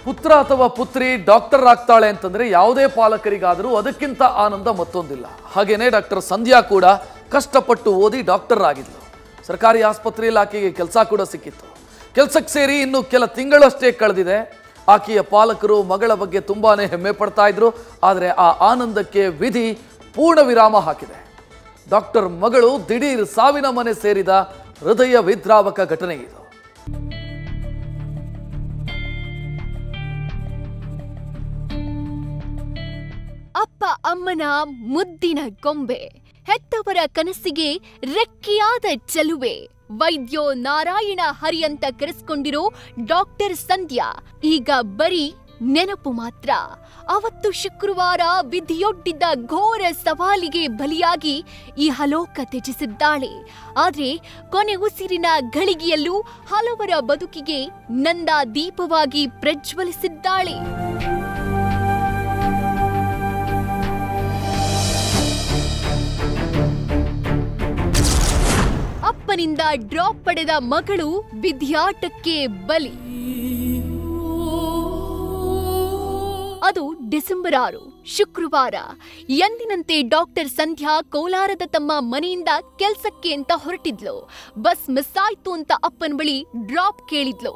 ಪುತ್ರ ಅಥವಾ ಪುತ್ರಿ ಡಾಕ್ಟರ್ ಆಗ್ತಾಳೆ ಅಂತಂದ್ರೆ ಯಾವುದೇ ಪಾಲಕರಿಗಾದರೂ ಅದಕ್ಕಿಂತ ಆನಂದ ಮತ್ತೊಂದಿಲ್ಲ. ಹಾಗೇನೇ ಡಾಕ್ಟರ್ ಸಂಧ್ಯಾ ಕೂಡ ಕಷ್ಟಪಟ್ಟು ಓದಿ ಡಾಕ್ಟರ್ ಆಗಿದ್ಲು. ಸರ್ಕಾರಿ ಆಸ್ಪತ್ರೆಯಲ್ಲಿ ಆಕೆಗೆ ಕೆಲಸ ಕೂಡ ಸಿಕ್ಕಿತ್ತು. ಕೆಲಸಕ್ಕೆ ಸೇರಿ ಇನ್ನು ಕೆಲ ತಿಂಗಳಷ್ಟೇ ಕಳೆದಿದೆ. ಆಕೆಯ ಪಾಲಕರು ಮಗಳ ಬಗ್ಗೆ ತುಂಬಾನೇ ಹೆಮ್ಮೆ ಪಡ್ತಾ ಇದ್ರು. ಆದರೆ ಆ ಆನಂದಕ್ಕೆ ವಿಧಿ ಪೂರ್ಣ ವಿರಾಮ ಹಾಕಿದೆ. ಡಾಕ್ಟರ್ ಮಗಳು ದಿಢೀರ್ ಸಾವಿನ ಮನೆ ಸೇರಿದ ಹೃದಯ ವಿದ್ರಾವಕ ಘಟನೆ ಇದು. ಅಪ್ಪ ಅಮ್ಮನ ಮುದ್ದಿನ ಗೊಂಬೆ, ಹೆತ್ತವರ ಕನಸಿಗೆ ರೆಕ್ಕೆಯಾದ ಚೆಲುವೆ, ವೈದ್ಯೋ ನಾರಾಯಣ ಹರಿ ಅಂತ ಕರೆಸ್ಕೊಂಡಿರೋ ಡಾಕ್ಟರ್ ಸಂಧ್ಯಾ ಈಗ ಬರೀ ನೆನಪು ಮಾತ್ರ. ಅವತ್ತು ಶುಕ್ರವಾರ ವಿಧಿಯೊಡ್ಡಿದ್ದ ಘೋರ ಸವಾಲಿಗೆ ಬಲಿಯಾಗಿ ಈ ಹಲೋಕ ತ್ಯಜಿಸಿದ್ದಾಳೆ. ಆದ್ರೆ ಕೊನೆ ಉಸಿರಿನ ಘಳಿಗೆಯಲ್ಲೂ ಹಲವರ ಬದುಕಿಗೆ ನಂದಾ ದೀಪವಾಗಿ ಪ್ರಜ್ವಲಿಸಿದ್ದಾಳೆ. ಅಪ್ಪನಿಂದ ಡ್ರಾಪ್ ಪಡೆದ ಮಗಳು ವಿಧಿಯಾಟಕ್ಕೆ ಬಲಿ. ಅದು ಡಿಸೆಂಬರ್ 6 ಶುಕ್ರವಾರ. ಎಂದಿನಂತೆ ಡಾಕ್ಟರ್ ಸಂಧ್ಯಾ ಕೋಲಾರದ ತಮ್ಮ ಮನೆಯಿಂದ ಕೆಲ್ಸಕ್ಕೆ ಅಂತ ಹೊರಟಿದ್ಲು. ಬಸ್ ಮಿಸ್ ಆಯ್ತು ಅಂತ ಅಪ್ಪನ ಬಳಿ ಡ್ರಾಪ್ ಕೇಳಿದ್ಲು.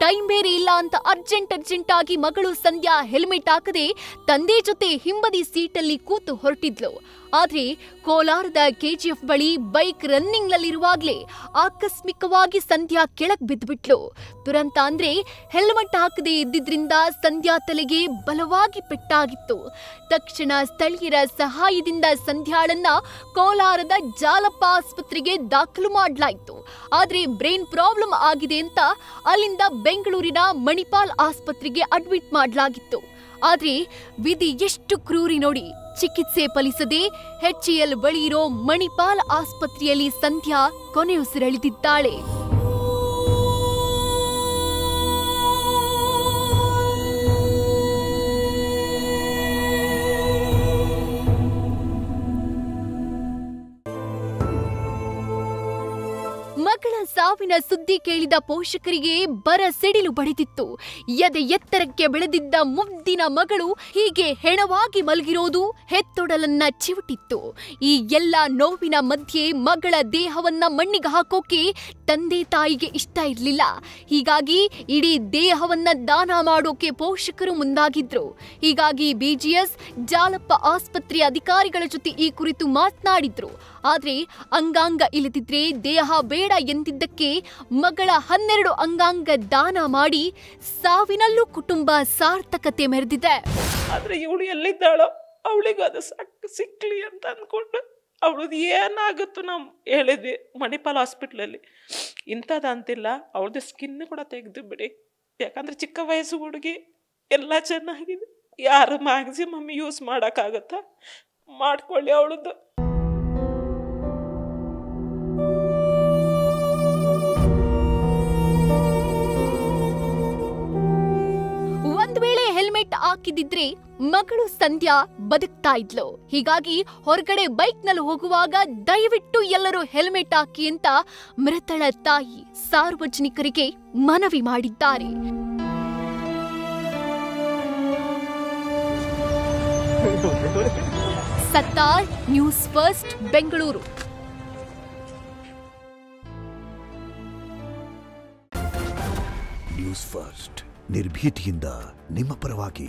ಟೈಮ್ ಬೇರೆ ಇಲ್ಲ ಅಂತ ಅರ್ಜೆಂಟ್ ಆಗಿ ಮಗಳು ಸಂಧ್ಯಾ ಹೆಲ್ಮೆಟ್ ಹಾಕದೆ ತಂದೆ ಜೊತೆ ಹಿಂಬದಿ ಸೀಟಲ್ಲಿ ಕೂತು ಹೊರಟಿದ್ಲು. ಆದ್ರೆ ಕೋಲಾರದ KGF ಬಳಿ ಬೈಕ್ ರನ್ನಿಂಗ್ ನಲ್ಲಿರುವಾಗ್ಲೇ ಆಕಸ್ಮಿಕವಾಗಿ ಸಂಧ್ಯಾ ಕೆಳಗ್ ಬಿದ್ದುಬಿಟ್ಲು. ದುರಂತ ಅಂದ್ರೆ ಹೆಲ್ಮೆಟ್ ಹಾಕದೆ ಇದ್ದಿದ್ರಿಂದ ಸಂಧ್ಯಾ ತಲೆಗೆ ಬಲವಾಗಿ ಪೆಟ್ಟಾಗಿತ್ತು. ತಕ್ಷಣ ಸ್ಥಳೀಯರ ಸಹಾಯದಿಂದ ಸಂಧ್ಯಾಳನ್ನ ಕೋಲಾರದ ಜಾಲಪ್ಪ ಆಸ್ಪತ್ರೆಗೆ ದಾಖಲು ಮಾಡಲಾಯಿತು. ಆದ್ರೆ ಬ್ರೈನ್ ಪ್ರಾಬ್ಲಮ್ ಆಗಿದೆ ಅಂತ ಅಲ್ಲಿಂದ ಬೆಂಗಳೂರಿನ ಮಣಿಪಾಲ್ ಆಸ್ಪತ್ರೆಗೆ ಅಡ್ಮಿಟ್ ಮಾಡಲಾಗಿತ್ತು. ಆದ್ರೆ ವಿಧಿ ಎಷ್ಟು ಕ್ರೂರಿ ನೋಡಿ, ಚಿಕಿತ್ಸೆ ಫಲಿಸದೆ HCL ಬಳಿ ಇರೋ ಮಣಿಪಾಲ್ ಆಸ್ಪತ್ರೆಯಲ್ಲಿ ಸಂಧ್ಯಾ ಕೊನೆಯುಸಿರೆಳೆದಿದ್ದಾಳೆ. ಮಗಳ ಸಾವಿನ ಸುದ್ದಿ ಕೇಳಿದ ಪೋಷಕರಿಗೆ ಬರ ಸಿಡಿಲು ಬಡಿದಿತ್ತು. ಎದೆ ಎತ್ತರಕ್ಕೆ ಬೆಳೆದಿದ್ದ ಮುದ್ದಿನ ಮಗಳು ಹೀಗೆ ಹೆಣವಾಗಿ ಮಲಗಿರೋದು ಹೆತ್ತೊಡಲನ್ನ ಚಿವುಟಿತ್ತು. ಈ ಎಲ್ಲ ನೋವಿನ ಮಧ್ಯೆ ಮಗಳ ದೇಹವನ್ನ ಮಣ್ಣಿಗೆ ಹಾಕೋಕೆ ತಂದೆ ತಾಯಿಗೆ ಇಷ್ಟ ಇರಲಿಲ್ಲ. ಹೀಗಾಗಿ ಇಡೀ ದೇಹವನ್ನ ದಾನ ಮಾಡೋಕೆ ಪೋಷಕರು ಮುಂದಾಗಿದ್ರು. ಹೀಗಾಗಿ BGS ಜಾಲಪ್ಪ ಆಸ್ಪತ್ರೆಯ ಅಧಿಕಾರಿಗಳ ಜೊತೆ ಈ ಕುರಿತು ಮಾತನಾಡಿದ್ರು. ಆದ್ರೆ ಅಂಗಾಂಗ ಇಲ್ಲದಿದ್ರೆ ದೇಹ ಬೇಡ ಎಂದಿದ್ದಕ್ಕೆ ಮಗಳ 12 ಅಂಗಾಂಗ ದಾನ ಮಾಡಿ ಸಾವಿನಲ್ಲೂ ಕುಟುಂಬ ಸಾರ್ಥಕತೆ ಮೆರೆದಿದೆ. ಆದ್ರೆ ಇವಳು ಎಲ್ಲಿದ್ದಾಳೋ ಅವಳಿಗೆ ಅದು ಸಿಕ್ಲಿ ಅಂತ ಅಂದ್ಕೊಂಡು ಅವಳದು ಏನಾಗುತ್ತೋ ನಾವು ಹೇಳಿದ್ವಿ ಮಣಿಪಾಲ್ ಹಾಸ್ಪಿಟ್ಲಲ್ಲಿ. ಇಂಥದ್ದಂತಿಲ್ಲ, ಅವಳದು ಸ್ಕಿನ್ ಕೂಡ ತೆಗೆದು ಬಿಡಿ. ಯಾಕಂದ್ರೆ ಚಿಕ್ಕ ವಯಸ್ಸು ಹುಡುಗಿ ಎಲ್ಲ ಚೆನ್ನಾಗಿದೆ. ಯಾರು ಮ್ಯಾಕ್ಸಿಮಮ್ ಯೂಸ್ ಮಾಡೋಕ್ಕಾಗತ್ತಾ ಮಾಡ್ಕೊಳ್ಳಿ ಅವಳದ್ದು. ಹೆಲ್ಮೆಟ್ ಹಾಕಿದಿದ್ರೆ ಮಗಳು ಸಂಧ್ಯಾ ಬದುಕ್ತಾ ಇದ್ಲು. ಹೀಗಾಗಿ ಹೊರಗಡೆ ಬೈಕ್ ನಲ್ಲಿ ಹೋಗುವಾಗ ದಯವಿಟ್ಟು ಎಲ್ಲರೂ ಹೆಲ್ಮೆಟ್ ಹಾಕಿ ಅಂತ ಮೃತಳ ತಾಯಿ ಸಾರ್ವಜನಿಕರಿಗೆ ಮನವಿ ಮಾಡಿದ್ದಾರೆ. Sattar, news first, Bengaluru. News first ನಿರ್ಭೀತಿಯಿಂದ ನಿಮ್ಮ ಪರವಾಗಿ.